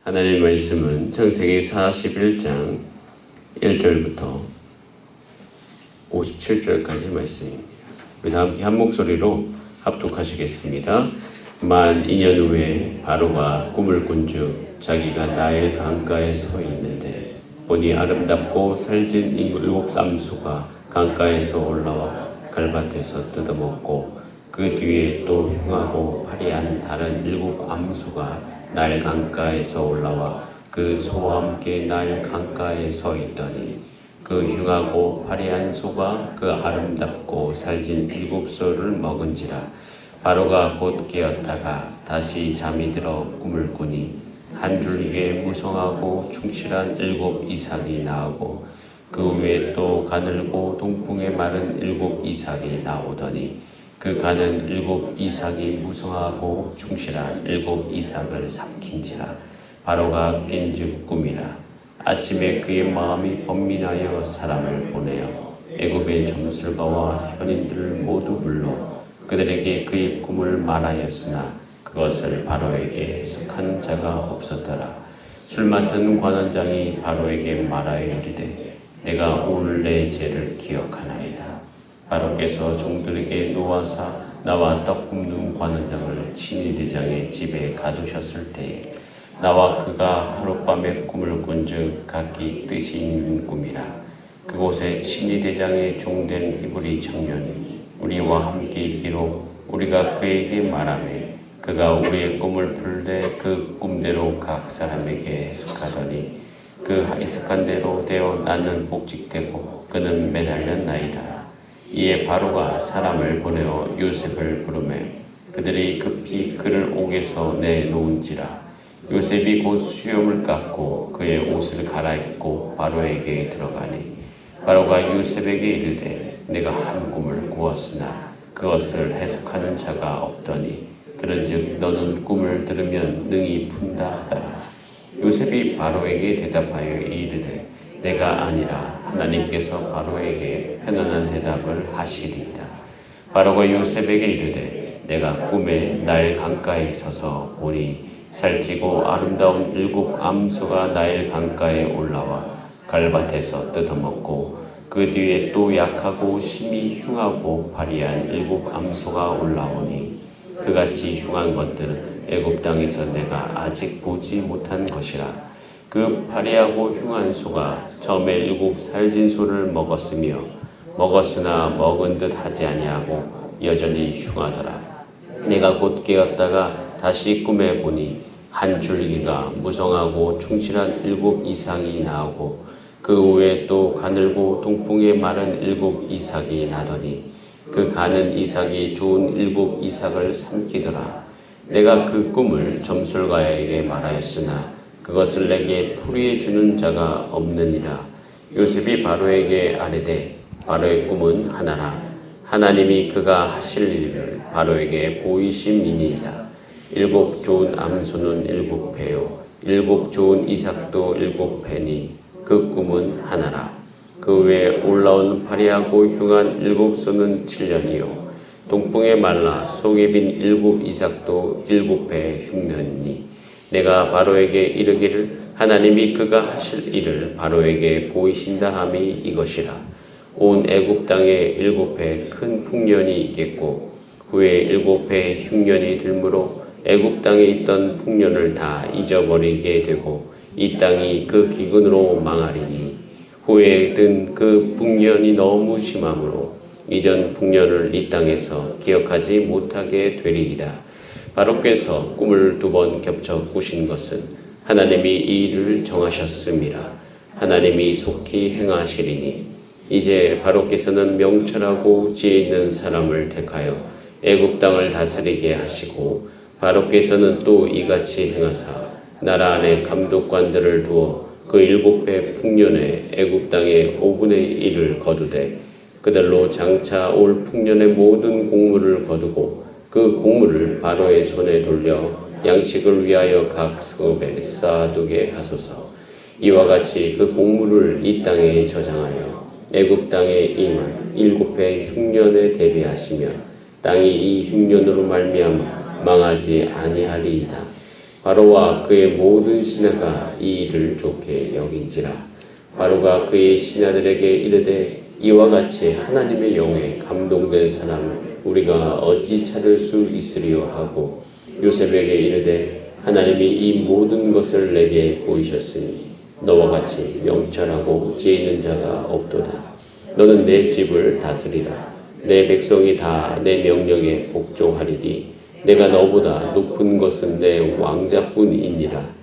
하나님의 말씀은 창세기 41장 1절부터 57절까지 말씀입니다. 우리 다 함께 한 목소리로 합독하시겠습니다. 만 2년 후에 바로가 꿈을 꾼즉 자기가 나일 강가에 서 있는데 보니 아름답고 살진 일곱 쌈수가 강가에서 올라와 갈밭에서 뜯어먹고 그 뒤에 또 흉하고 화려한 다른 일곱 암수가 나일 강가에서 올라와 그 소와 함께 나일 강가에 서 있더니 그 흉하고 화려한 소가 그 아름답고 살진 일곱 소를 먹은지라. 바로가 곧 깨었다가 다시 잠이 들어 꿈을 꾸니 한 줄기에 무성하고 충실한 일곱 이삭이 나오고 그 위에 또 가늘고 동풍에 마른 일곱 이삭이 나오더니 그 가는 일곱 이삭이 무성하고 충실한 일곱 이삭을 삼킨지라. 바로가 낀즉 꿈이라. 아침에 그의 마음이 번민하여 사람을 보내어 애굽의 점술가와 현인들을 모두 불러 그들에게 그의 꿈을 말하였으나 그것을 바로에게 해석한 자가 없었더라. 술 맡은 관원장이 바로에게 말하여 이르되 내가 오늘 내 죄를 기억하나이다. 바로께서 종들에게 노하사 나와 떡 굽는 관원장을 친위대장의 집에 가두셨을 때에 나와 그가 하룻밤에 꿈을 꾼즉 각기 뜻이 있는 꿈이라. 그곳에 친위대장의 종된 히브리 청년이 우리와 함께 있기로 우리가 그에게 말하매 그가 우리의 꿈을 풀되 그 꿈대로 각 사람에게 해석하더니 그 해석한 대로 되어 나는 복직되고 그는 매달렸나이다. 이에 바로가 사람을 보내어 요셉을 부르매 그들이 급히 그를 옥에서 내놓은지라. 요셉이 곧 수염을 깎고 그의 옷을 갈아입고 바로에게 들어가니 바로가 요셉에게 이르되 내가 한 꿈을 꾸었으나 그것을 해석하는 자가 없더니 들은즉 너는 꿈을 들으면 능히 푼다 하더라. 요셉이 바로에게 대답하여 이르되 내가 아니라 하나님께서 바로에게 편안한 대답을 하시리이다. 바로가 요셉에게 이르되 내가 꿈에 나일 강가에 서서 보니 살찌고 아름다운 일곱 암소가 나일 강가에 올라와 갈밭에서 뜯어먹고 그 뒤에 또 약하고 심히 흉하고 화려한 일곱 암소가 올라오니 그같이 흉한 것들은 애굽 땅에서 내가 아직 보지 못한 것이라. 그 화려하고 흉한 소가 처음에 일곱 살진 소를 먹었으나 먹은 듯 하지 아니하고 여전히 흉하더라. 내가 곧 깨었다가 다시 꿈에 보니 한 줄기가 무성하고 충실한 일곱 이삭이 나오고 그 위에 또 가늘고 동풍에 마른 일곱 이삭이 나더니 그 가는 이삭이 좋은 일곱 이삭을 삼키더라. 내가 그 꿈을 점술가에게 말하였으나 그것을 내게 풀이해 주는 자가 없느니라. 요셉이 바로에게 아뢰되 바로의 꿈은 하나라. 하나님이 그가 하실 일을 바로에게 보이심이니이다. 일곱 좋은 암소는 일곱 배요 일곱 좋은 이삭도 일곱 배니 그 꿈은 하나라. 그 외에 올라온 화려하고 흉한 일곱 소는 7년이요 동풍에 말라 속에 빈 일곱 이삭도 일곱 배 흉년이니 내가 바로에게 이르기를 하나님이 그가 하실 일을 바로에게 보이신다 함이 이것이라. 온 애굽 땅에 일곱 배 큰 풍년이 있겠고 후에 일곱 배 흉년이 들므로 애굽 땅에 있던 풍년을 다 잊어버리게 되고 이 땅이 그 기근으로 망하리니 후에 든 그 풍년이 너무 심함으로 이전 풍년을 이 땅에서 기억하지 못하게 되리이다. 바로께서 꿈을 2번 겹쳐 꾸신 것은 하나님이 이 일을 정하셨음이라. 하나님이 속히 행하시리니 이제 바로께서는 명철하고 지혜 있는 사람을 택하여 애굽 땅을 다스리게 하시고 바로께서는 또 이같이 행하사 나라 안에 감독관들을 두어 그 7배 풍년에 애굽 땅의 5분의 1을 거두되 그들로 장차 올 풍년의 모든 곡물을 거두고 그 곡물을 바로의 손에 돌려 양식을 위하여 각 성읍에 쌓아두게 하소서. 이와 같이 그 곡물을 이 땅에 저장하여 애굽 땅에 임할 7배 흉년에 대비하시면 땅이 이 흉년으로 말미암아 망하지 아니하리이다. 바로와 그의 모든 신하가 이 일을 좋게 여긴지라. 바로가 그의 신하들에게 이르되 이와 같이 하나님의 영에 감동된 사람을 우리가 어찌 찾을 수 있으리요 하고 요셉에게 이르되 하나님이 이 모든 것을 내게 보이셨으니 너와 같이 명철하고 지혜 있는 자가 없도다. 너는 내 집을 다스리라. 내 백성이 다 내 명령에 복종하리니 내가 너보다 높은 것은 내 왕자뿐이니라.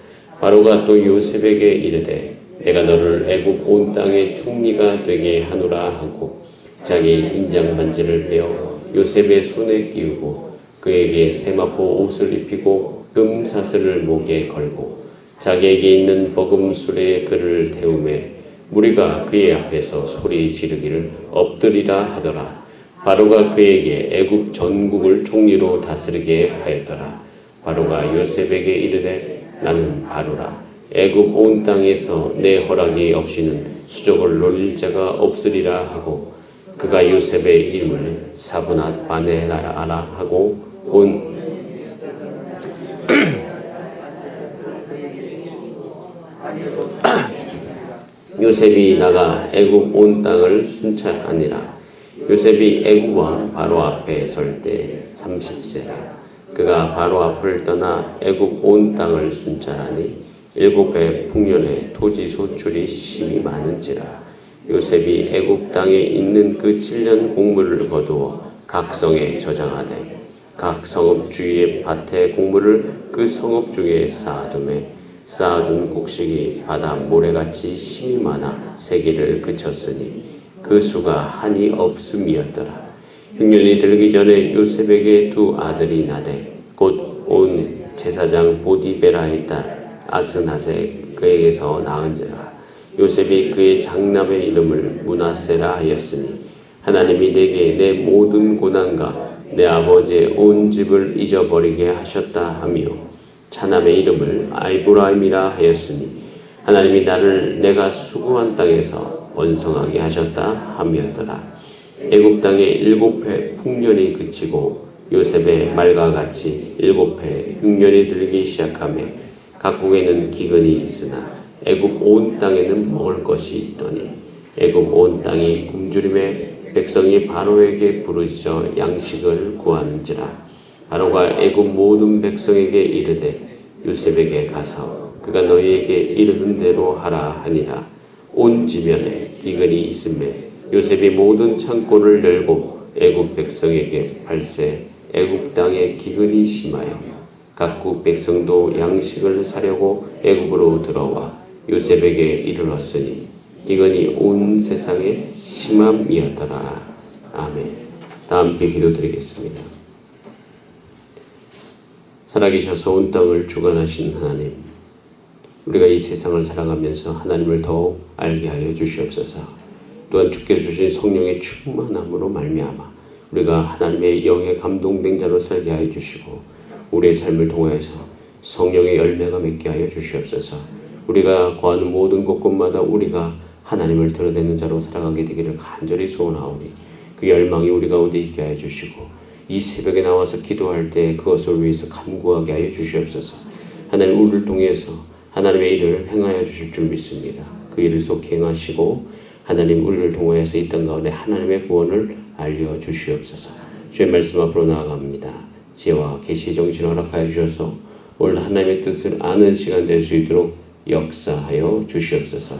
바로가 또 요셉에게 이르되 내가 너를 애굽 온 땅의 총리가 되게 하노라 하고 자기 인장 반지를 베어 요셉의 손에 끼우고 그에게 세마포 옷을 입히고 금 사슬을 목에 걸고 자기에게 있는 버금 수레에 그를 태우매 무리가 그의 앞에서 소리 지르기를 엎드리라 하더라. 바로가 그에게 애굽 전국을 총리로 다스리게 하였더라. 바로가 요셉에게 이르되 나는 바로라. 애굽 온 땅에서 내 허락이 없이는 수족을 놀릴 자가 없으리라 하고 그가 요셉의 이름을 사브낫 바네아라 하고 온 요셉이 나가 애굽 온 땅을 순찰하니라. 요셉이 애굽 왕 바로 앞에 설 때 30세라. 그가 바로 앞을 떠나 애굽 온 땅을 순찰하니 7해 풍년에 토지 소출이 심히 많은지라. 요셉이 애굽 땅에 있는 그 7년 곡물을 거두어 각 성에 저장하되 각 성읍 주위의 밭의 곡물을 그 성읍 중에 쌓아두매 쌓아둔 곡식이 바다 모래같이 심히 많아 세기를 그쳤으니 그 수가 한이 없음이었더라. 흉년이 들기 전에 요셉에게 두 아들이 나되 곧 온 제사장 보디베라의 딸 아스낫에 그에게서 낳은지라. 요셉이 그의 장남의 이름을 므낫세라 하였으니 하나님이 내게 내 모든 고난과 내 아버지의 온 집을 잊어버리게 하셨다 하며 차남의 이름을 아이브라임이라 하였으니 하나님이 나를 내가 수고한 땅에서 번성하게 하셨다 하였더라. 애굽 땅에 7해 풍년이 그치고 요셉의 말과 같이 7해 흉년이 들기 시작하며 각국에는 기근이 있으나 애굽 온 땅에는 먹을 것이 있더니 애굽 온 땅이 굶주림에 백성이 바로에게 부르짖어 양식을 구하는지라. 바로가 애굽 모든 백성에게 이르되 요셉에게 가서 그가 너희에게 이르는 대로 하라 하니라. 온 지면에 기근이 있음에 요셉이 모든 창고를 열고 애굽 백성에게 팔세 애굽 땅에 기근이 심하여 각국 백성도 양식을 사려고 애굽으로 들어와 요셉에게 이르렀으니 기근이 온 세상에 심함이었더라. 아멘. 다 함께 기도드리겠습니다. 살아계셔서 온 땅을 주관하신 하나님, 우리가 이 세상을 살아가면서 하나님을 더욱 알게 하여 주시옵소서. 또한 주께서 주신 성령의 충만함으로 말미암아 우리가 하나님의 영에 감동된 자로 살게 하여 주시고 우리의 삶을 통하여서 성령의 열매가 맺게 하여 주시옵소서. 우리가 거하는 모든 곳곳마다 우리가 하나님을 드러내는 자로 살아가게 되기를 간절히 소원하오니 그 열망이 우리 가운데 있게 하여 주시고 이 새벽에 나와서 기도할 때 그것을 위해서 간구하게 하여 주시옵소서. 하나님 우리를 통해서 하나님의 일을 행하여 주실 줄 믿습니다. 그 일을 속히 행하시고 하나님 우리를 통하여서 이 땅 가운데 하나님의 구원을 알려주시옵소서. 주의 말씀 앞으로 나아갑니다. 지혜와 계시의 정신을 허락하여 주셔서 오늘 하나님의 뜻을 아는 시간 될 수 있도록 역사하여 주시옵소서.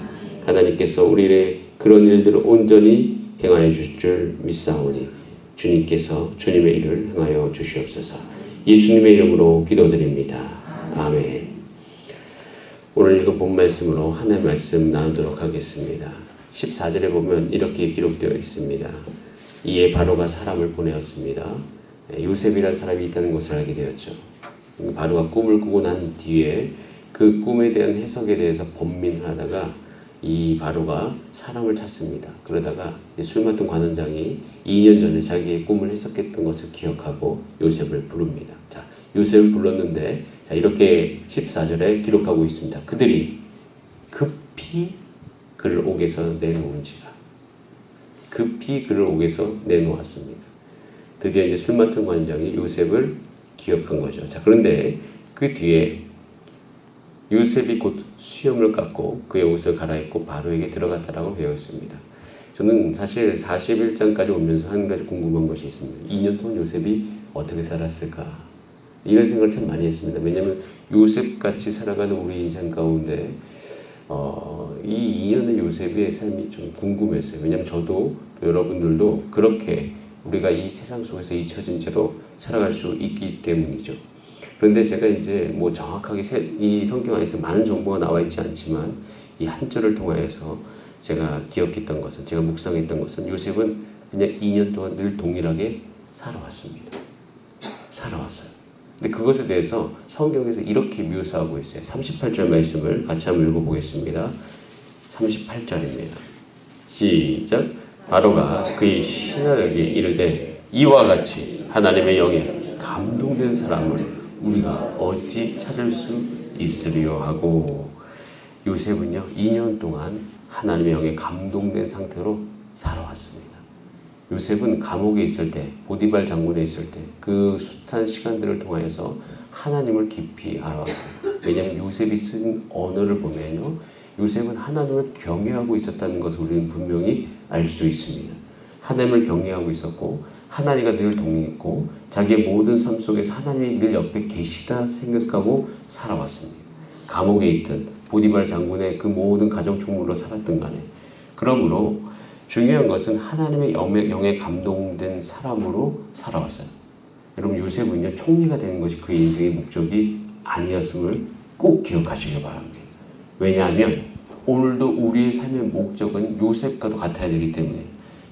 하나님께서 우리의 그런 일들을 온전히 행하여 주실 줄 믿사오니 주님께서 주님의 일을 행하여 주시옵소서. 예수님의 이름으로 기도드립니다. 아멘. 오늘 읽은 본 말씀으로 하나님의 말씀 나누도록 하겠습니다. 14절에 보면 이렇게 기록되어 있습니다. 이에 바로가 사람을 보내었습니다. 요셉이라는 사람이 있다는 것을 알게 되었죠. 바로가 꿈을 꾸고 난 뒤에 그 꿈에 대한 해석에 대해서 번민을 하다가 이 바로가 사람을 찾습니다. 그러다가 술 맡은 관원장이 2년 전에 자기의 꿈을 해석했던 것을 기억하고 요셉을 부릅니다. 자, 요셉을 불렀는데 자, 이렇게 14절에 기록하고 있습니다. 그들이 급히 그를 옥에서 내놓은지라. 급히 그를 옥에서 내놓았습니다. 드디어 이제 술 맡은 관원장이 요셉을 기억한 거죠. 자, 그런데 그 뒤에 요셉이 곧 수염을 깎고 그의 옷을 갈아입고 바로에게 들어갔다라고 되어 있습니다. 저는 사실 41장까지 오면서 한 가지 궁금한 것이 있습니다. 2년 동안 요셉이 어떻게 살았을까? 이런 생각을 참 많이 했습니다. 왜냐하면 요셉같이 살아가는 우리 인생 가운데 이 2년의 요셉의 삶이 좀 궁금했어요. 왜냐하면 저도 또 여러분들도 그렇게 우리가 이 세상 속에서 잊혀진 채로 살아갈 수 있기 때문이죠. 그런데 제가 이제 뭐 정확하게 이 성경 안에서 많은 정보가 나와 있지 않지만 이 한 절을 통하여서 제가 기억했던 것은, 제가 묵상했던 것은 요셉은 그냥 2년 동안 늘 동일하게 살아왔습니다. 살아왔어요. 근데 그것에 대해서 성경에서 이렇게 묘사하고 있어요. 38절 말씀을 같이 한번 읽어보겠습니다. 38절입니다. 시작. 바로가 그의 신하에게 이르되 이와 같이 하나님의 영에 감동된 사람을 우리가 어찌 찾을 수 있으리요 하고, 요셉은요 2년 동안 하나님의 영에 감동된 상태로 살아왔습니다. 요셉은 감옥에 있을 때, 보디발 장군에 있을 때 그 숱한 시간들을 통하여서 하나님을 깊이 알아왔어요. 왜냐하면 요셉이 쓴 언어를 보면요, 요셉은 하나님을 경외하고 있었다는 것을 우리는 분명히 알 수 있습니다. 하나님을 경외하고 있었고 하나님과 늘 동행했고 자기의 모든 삶 속에서 하나님이 늘 옆에 계시다 생각하고 살아왔습니다. 감옥에 있든 보디발 장군의 그 모든 가정 총무로 살았든 간에. 그러므로 중요한 것은 하나님의 영에 감동된 사람으로 살아왔어요. 여러분, 요셉은요 총리가 되는 것이 그의 인생의 목적이 아니었음을 꼭 기억하시길 바랍니다. 왜냐하면 오늘도 우리의 삶의 목적은 요셉과도 같아야 되기 때문에,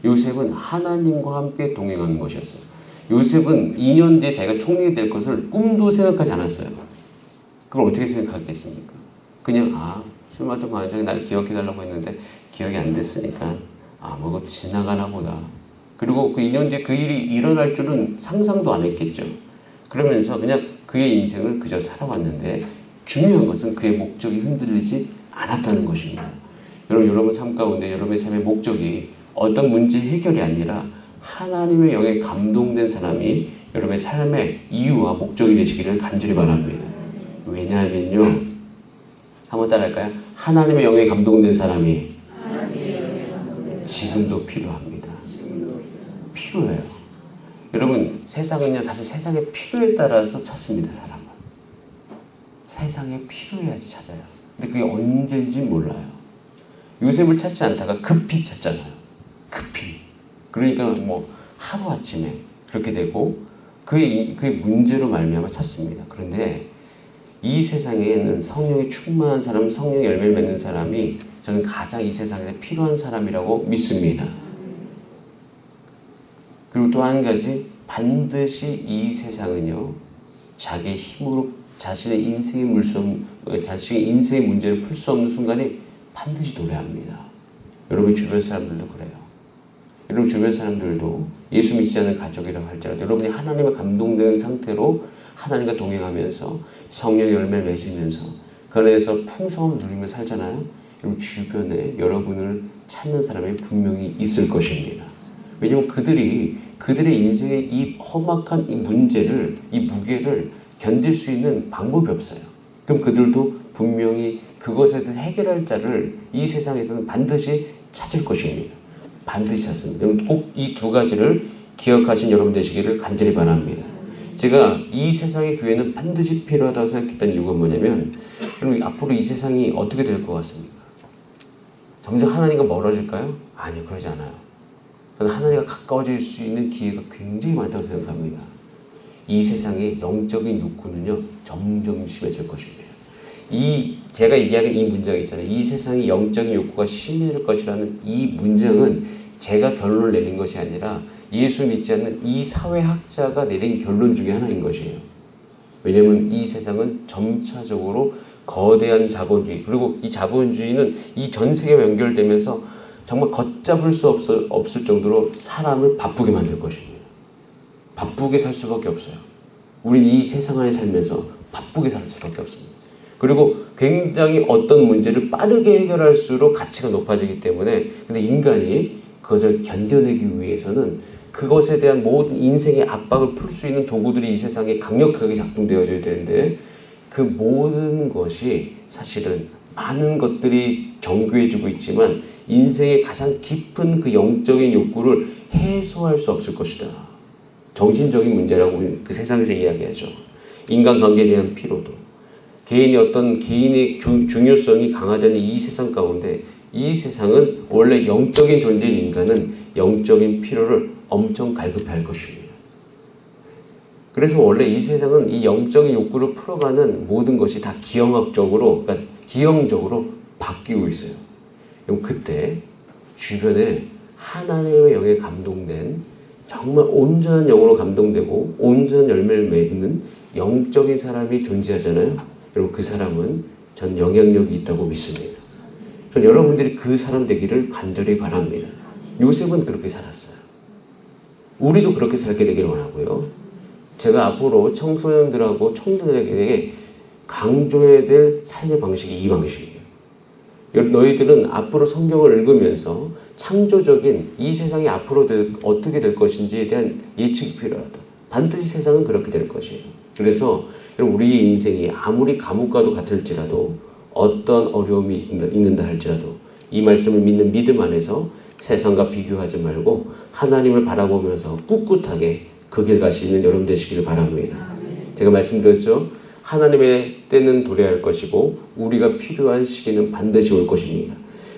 요셉은 하나님과 함께 동행하는 것이었어요. 요셉은 2년 뒤에 자기가 총리가 될 것을 꿈도 생각하지 않았어요. 그걸 어떻게 생각하겠습니까? 그냥 술 마시고 가는 적에 나를 기억해달라고 했는데 기억이 안 됐으니까 뭐 지나가나 보다. 그리고 그 2년 뒤에 그 일이 일어날 줄은 상상도 안 했겠죠. 그러면서 그냥 그의 인생을 그저 살아왔는데, 중요한 것은 그의 목적이 흔들리지 않았다는 것입니다. 여러분 삶 가운데 여러분의 삶의 목적이 어떤 문제 해결이 아니라 하나님의 영에 감동된 사람이 여러분의 삶의 이유와 목적이 되시기를 간절히 바랍니다. 왜냐하면요, 한번 따라할까요? 하나님의 영에 감동된 사람이 지금도 필요합니다. 필요해요. 여러분, 세상은요 사실 세상의 필요에 따라서 찾습니다. 사람은 세상의 필요해야지 찾아요. 근데 그게 언제인지 몰라요. 요셉을 찾지 않다가 급히 찾잖아요. 급히. 그러니까 뭐 하루아침에 그렇게 되고 그의 문제로 말미암아 찾습니다. 그런데 이 세상에는 성령이 충만한 사람, 성령의 열매를 맺는 사람이 저는 가장 이 세상에서 필요한 사람이라고 믿습니다. 그리고 또 한 가지, 반드시 이 세상은요 자기의 힘으로 자신의 인생의 문제를 풀 수 없는 순간이 반드시 도래합니다. 여러분 주변 사람들도 그래요. 여러분 주변 사람들도 예수 믿지 않는 가족이라고 할지라도 여러분이 하나님의 감동되는 상태로 하나님과 동행하면서 성령의 열매를 맺으면서 그 안에서 풍성함을 누리며 살잖아요. 여러분 주변에 여러분을 찾는 사람이 분명히 있을 것입니다. 왜냐하면 그들의 인생의 이 험악한 이 문제를, 이 무게를 견딜 수 있는 방법이 없어요. 그럼 그들도 분명히 그것에 대해서 해결할 자를 이 세상에서는 반드시 찾을 것입니다. 반드시 찾습니다. 여러분 꼭 이 두 가지를 기억하신 여러분 되시기를 간절히 바랍니다. 제가 이 세상의 교회는 반드시 필요하다고 생각했던 이유가 뭐냐면, 여러분 앞으로 이 세상이 어떻게 될 것 같습니까? 점점 하나님과 멀어질까요? 아니요, 그러지 않아요. 저는 하나님과 가까워질 수 있는 기회가 굉장히 많다고 생각합니다. 이 세상의 영적인 욕구는요 점점 심해질 것입니다. 제가 이야기한 이 문장이 있잖아요. 이 세상의 영적인 욕구가 심해질 것이라는 이 문장은 제가 결론을 내린 것이 아니라 예수 믿지 않는 이 사회학자가 내린 결론 중에 하나인 것이에요. 왜냐하면 이 세상은 점차적으로 거대한 자본주의, 그리고 이 자본주의는 이 전 세계와 연결되면서 정말 걷잡을 수 없을 정도로 사람을 바쁘게 만들 것입니다. 바쁘게 살 수밖에 없어요. 우리는 이 세상 안에 살면서 바쁘게 살 수밖에 없습니다. 그리고 굉장히 어떤 문제를 빠르게 해결할수록 가치가 높아지기 때문에, 근데 인간이 그것을 견뎌내기 위해서는 그것에 대한 모든 인생의 압박을 풀 수 있는 도구들이 이 세상에 강력하게 작동되어져야 되는데, 그 모든 것이 사실은 많은 것들이 정교해지고 있지만 인생의 가장 깊은 그 영적인 욕구를 해소할 수 없을 것이다. 정신적인 문제라고 그 세상에서 이야기하죠. 인간관계에 대한 피로도, 개인의 어떤 개인의 중요성이 강화되는 이 세상 가운데 이 세상은 원래 영적인 존재인 인간은 영적인 피로를 엄청 갈급해할 것입니다. 그래서 원래 이 세상은 이 영적인 욕구를 풀어가는 모든 것이 다 기형학적으로, 그러니까 기형적으로 바뀌고 있어요. 그럼 그때 주변에 하나님의 영에 감동된 정말 온전한 영으로 감동되고 온전한 열매를 맺는 영적인 사람이 존재하잖아요. 여러분 그 사람은 전 영향력이 있다고 믿습니다. 전 여러분들이 그 사람 되기를 간절히 바랍니다. 요셉은 그렇게 살았어요. 우리도 그렇게 살게 되기를 원하고요. 제가 앞으로 청소년들하고 청년들에게 강조해야 될 삶의 방식이 이 방식이에요. 너희들은 앞으로 성경을 읽으면서 창조적인 이 세상이 앞으로 어떻게 될 것인지에 대한 예측이 필요하다. 반드시 세상은 그렇게 될 것이에요. 그래서 우리의 인생이 아무리 감옥과도 같을지라도 어떤 어려움이 있는다 할지라도 이 말씀을 믿는 믿음 안에서 세상과 비교하지 말고 하나님을 바라보면서 꿋꿋하게 그 길 가시는 여러분 되시기를 바랍니다. 제가 말씀드렸죠. 하나님의 때는 도래할 것이고 우리가 필요한 시기는 반드시 올 것입니다.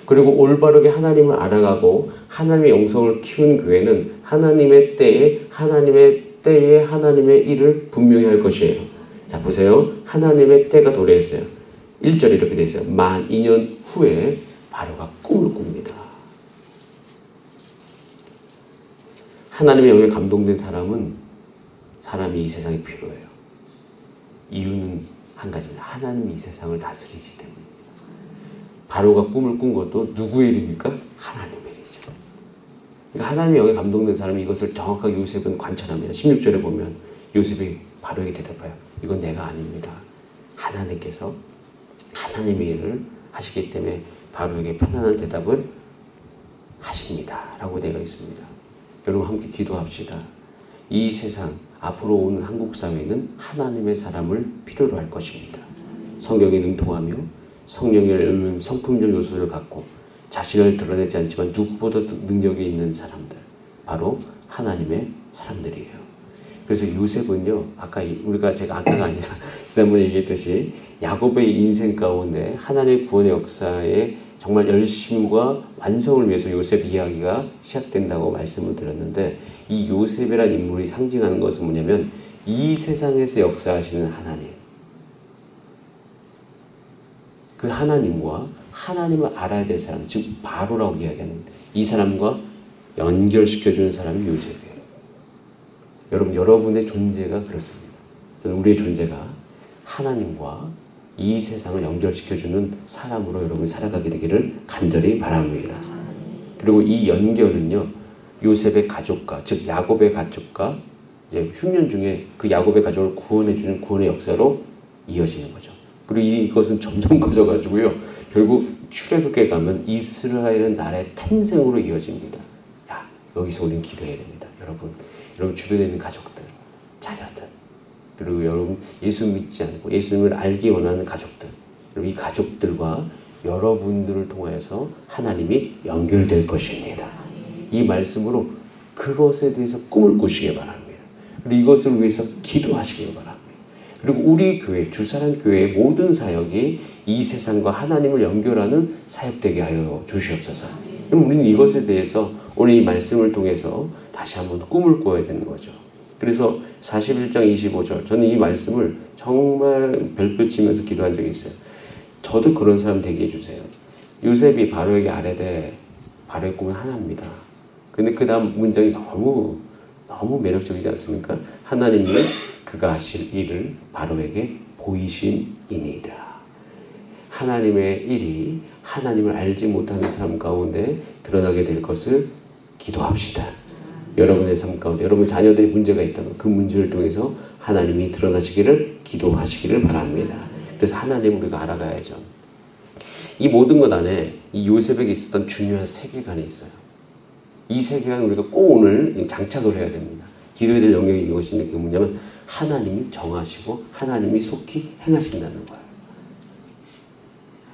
그리고 올바르게 하나님을 알아가고 하나님의 영성을 키운 교회는 하나님의 때에 하나님의 일을 분명히 할 것이에요. 자 보세요. 하나님의 때가 도래했어요. 1절에 이렇게 되어 있어요. 만 2년 후에 바로가 꿈을 꿉니다. 하나님의 영에 감동된 사람이 이 세상에 필요해요. 이유는 한 가지입니다. 하나님이 이 세상을 다스리기 때문입니다. 바로가 꿈을 꾼 것도 누구의 일입니까? 하나님의 일이죠. 그러니까 하나님의 영에 감동된 사람이 이것을 정확하게 요셉은 관찰합니다. 16절에 보면 요셉이 바로에게 대답해요. 이건 내가 아닙니다. 하나님께서 하나님의 일을 하시기 때문에 바로에게 편안한 대답을 하십니다. 라고 되어 있습니다. 여러분 함께 기도합시다. 이 세상 앞으로 오는 한국 사회는 하나님의 사람을 필요로 할 것입니다. 성경에 능통하며 성령의 성품적 요소를 갖고 자신을 드러내지 않지만 누구보다 능력이 있는 사람들, 바로 하나님의 사람들이에요. 그래서 요셉은요, 제가 아까가 아니라 지난번에 얘기했듯이 야곱의 인생 가운데 하나님의 구원의 역사에 정말 열심과 완성을 위해서 요셉 이야기가 시작된다고 말씀을 드렸는데, 이 요셉이라는 인물이 상징하는 것은 뭐냐면 이 세상에서 역사하시는 하나님, 그 하나님과 하나님을 알아야 될 사람, 즉 바로라고 이야기하는 이 사람과 연결시켜주는 사람이 요셉이에요. 여러분의 존재가 그렇습니다. 우리의 존재가 하나님과 이 세상을 연결시켜주는 사람으로 여러분이 살아가게 되기를 간절히 바랍니다. 그리고 이 연결은요, 요셉의 가족과, 즉 야곱의 가족과 이제 흉년 중에 그 야곱의 가족을 구원해주는 구원의 역사로 이어지는 거죠. 그리고 이것은 점점 커져가지고요, 결국 출애굽기에 가면 이스라엘은 나라의 탄생으로 이어집니다. 여기서 우리는 기도해야 됩니다. 여러분 주변에 있는 가족들, 자녀들, 그리고 여러분 예수 믿지 않고 예수님을 알기 원하는 가족들, 그리고 이 가족들과 여러분들을 통하여서 하나님이 연결될 것입니다. 이 말씀으로 그것에 대해서 꿈을 꾸시기 바랍니다. 그리고 이것을 위해서 기도하시기 바랍니다. 그리고 우리 교회, 주사랑 교회의 모든 사역이 이 세상과 하나님을 연결하는 사역되게 하여 주시옵소서. 그럼 우리는 이것에 대해서 오늘 이 말씀을 통해서 다시 한번 꿈을 꿔야 되는 거죠. 그래서 41장 25절, 저는 이 말씀을 정말 별표 치면서 기도한 적이 있어요. 저도 그런 사람 되게 해주세요. 요셉이 바로에게 아뢰되 바로의 꿈은 하나입니다. 근데 그 다음 문장이 너무 매력적이지 않습니까? 하나님이 그가 하실 일을 바로에게 보이심이니이다. 하나님의 일이 하나님을 알지 못하는 삶 가운데 드러나게 될 것을 기도합시다. 여러분의 삶 가운데 여러분 자녀들이 문제가 있다면 그 문제를 통해서 하나님이 드러나시기를 기도하시기를 바랍니다. 그래서 하나님을 우리가 알아가야죠. 이 모든 것 안에 이 요셉에게 있었던 중요한 세계관이 있어요. 이 세계관 우리가 꼭 오늘 장착을 해야 됩니다. 기도해야 될 영역이 이것인데 그게 뭐냐면 하나님이 정하시고 하나님이 속히 행하신다는 거예요.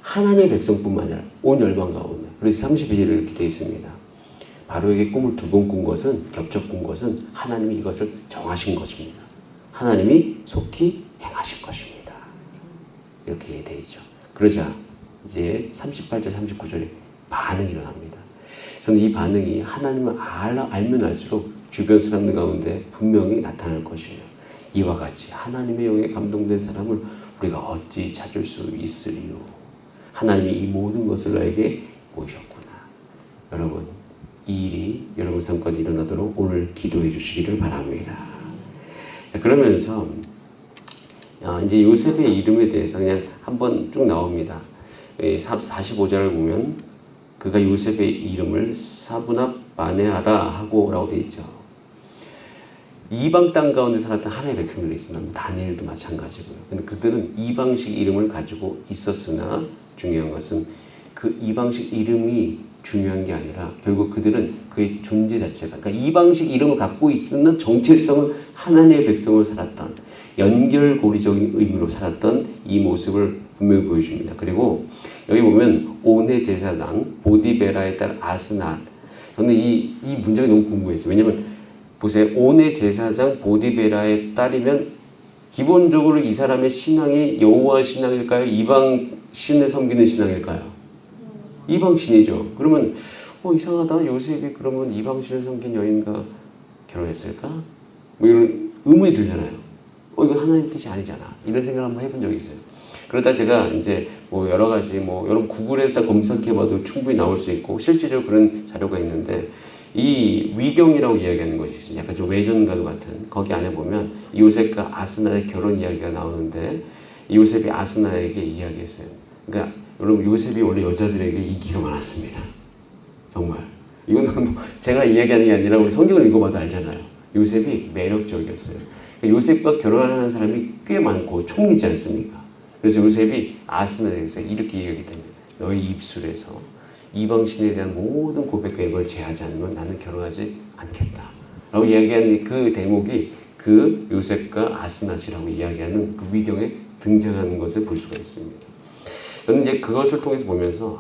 하나님의 백성뿐만 아니라 온 열방 가운데. 그래서 32절에 이렇게 되어 있습니다. 바로에게 꿈을 2번 꾼 것은, 겹쳐 꾼 것은 하나님이 이것을 정하신 것입니다. 하나님이 속히 행하실 것입니다. 이렇게 되어 있죠. 그러자 이제 38절 39절에 반응이 일어납니다. 저는 이 반응이 하나님을 알면 알수록 주변 사람들 가운데 분명히 나타날 것이에요. 이와 같이 하나님의 영에 감동된 사람을 우리가 어찌 찾을 수 있으리요. 하나님이 이 모든 것을 나에게 보이셨구나. 여러분, 이 일이 여러분 삶 가운데 일어나도록 오늘 기도해 주시기를 바랍니다. 그러면서 이제 요셉의 이름에 대해서 그냥 한번 쭉 나옵니다. 45절을 보면 그가 요셉의 이름을 사브낫 바네아라 하고 라고 되어 있죠. 이방 땅 가운데 살았던 하나님의 백성들이 있습니다. 다니엘도 마찬가지고요. 근데 그들은 이방식 이름을 가지고 있었으나 중요한 것은 그 이방식 이름이 중요한 게 아니라 결국 그들은 그의 존재 자체가, 그러니까 이방식 이름을 갖고 있는 정체성은 하나님의 백성으로 살았던, 연결고리적인 의미로 살았던 이 모습을 분명히 보여줍니다. 그리고 여기 보면 온의 제사장 보디베라의 딸 아스낫. 저는 이 문장이 너무 궁금했어요. 왜냐면 보세요. 온의 제사장 보디베라의 딸이면 기본적으로 이 사람의 신앙이 여호와 신앙일까요? 이방 신을 섬기는 신앙일까요? 이방 신이죠. 그러면 이상하다. 요셉이 그러면 이방 신을 섬긴 여인과 결혼했을까? 뭐 이런 의문이 들잖아요. 이거 하나님 뜻이 아니잖아. 이런 생각을 한번 해본 적이 있어요. 그러다 제가 이제 뭐 여러 가지 여러분 구글에다 검색해봐도 충분히 나올 수 있고 실제로 그런 자료가 있는데 이 위경이라고 이야기하는 것이 있습니다. 약간 좀 외전가도 같은 거기 안에 보면 요셉과 아스나의 결혼 이야기가 나오는데 요셉이 아스나에게 이야기했어요. 그러니까 여러분 요셉이 원래 여자들에게 인기가 많았습니다. 정말 이거는 제가 이야기하는 게 아니라 우리 성경을 읽어봐도 알잖아요. 요셉이 매력적이었어요. 그러니까 요셉과 결혼하는 사람이 꽤 많고 총리지 않습니까? 그래서 요셉이 아스나에게서 이렇게 이야기합니다. 너의 입술에서 이방신에 대한 모든 고백과 이걸 제하지 않으면 나는 결혼하지 않겠다 라고 이야기하는 그 대목이 그 요셉과 아스낫이라고 이야기하는 그 위경에 등장하는 것을 볼 수가 있습니다. 저는 이제 그것을 통해서 보면서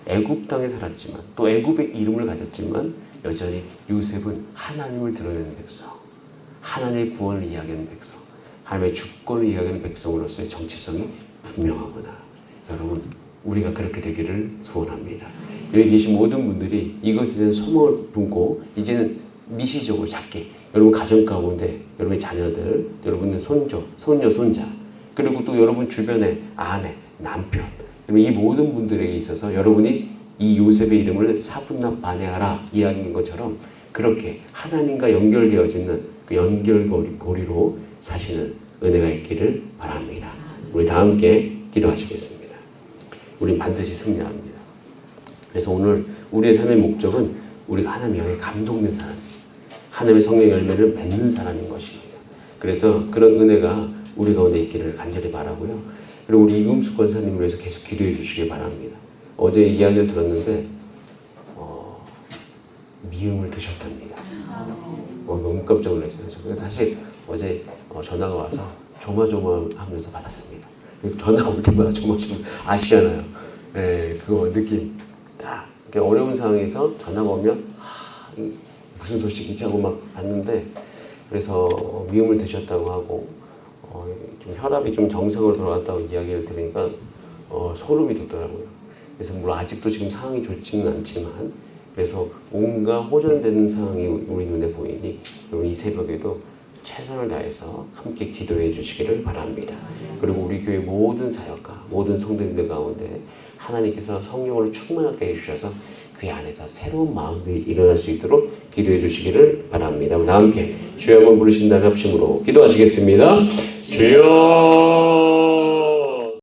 애굽 땅에 살았지만 또 애굽의 이름을 가졌지만 여전히 요셉은 하나님을 드러내는 백성, 하나님의 구원을 이야기하는 백성, 하나님의 주권을 이야기하는 백성으로서의 정체성이 분명하구나. 여러분 우리가 그렇게 되기를 소원합니다. 여기 계신 모든 분들이 이것에 대한 소망을 품고 이제는 미시적으로 작게 여러분 가정 가운데 여러분의 자녀들, 여러분의 손주, 손녀, 손자 그리고 또 여러분 주변의 아내, 남편 이 모든 분들에게 있어서 여러분이 이 요셉의 이름을 사분납 바네아라 이야기한 것처럼 그렇게 하나님과 연결되어지는 그 연결고리로 사시는 은혜가 있기를 바랍니다. 우리 다 함께 기도하시겠습니다. 우린 반드시 승리합니다. 그래서 오늘 우리의 삶의 목적은 우리가 하나님의 영에 감동된 사람, 하나님의 성령의 열매를 맺는 사람인 것입니다. 그래서 그런 은혜가 우리 가운데 있기를 간절히 바라고요. 그리고 우리 이금숙 권사님을 위해서 계속 기도해 주시기 바랍니다. 어제 이야기를 들었는데 미음을 드셨답니다. 너무 깜짝 놀랐어요. 그래서 사실 어제 전화가 와서 조마조마하면서 받았습니다. 전화 올 때마다 조마조마 아시잖아요. 네, 그거 느낌. 딱 어려운 상황에서 전화가 오면 무슨 소식이지 하고 막 봤는데 그래서 미움을 드셨다고 하고 좀 혈압이 좀 정상으로 돌아왔다고 이야기를 들으니까 소름이 돋더라고요. 그래서 물론 아직도 지금 상황이 좋지는 않지만 그래서 뭔가 호전되는 상황이 우리 눈에 보이니 여러분 이 새벽에도 최선을 다해서 함께 기도해 주시기를 바랍니다. 그리고 우리 교회 모든 사역과 모든 성도님들 가운데 하나님께서 성령으로 충만하게 해주셔서 그 안에서 새로운 마음들이 일어날 수 있도록 기도해 주시기를 바랍니다. 우리 함께 주여 한번 부르신 다음에 합심으로 기도하시겠습니다. 주여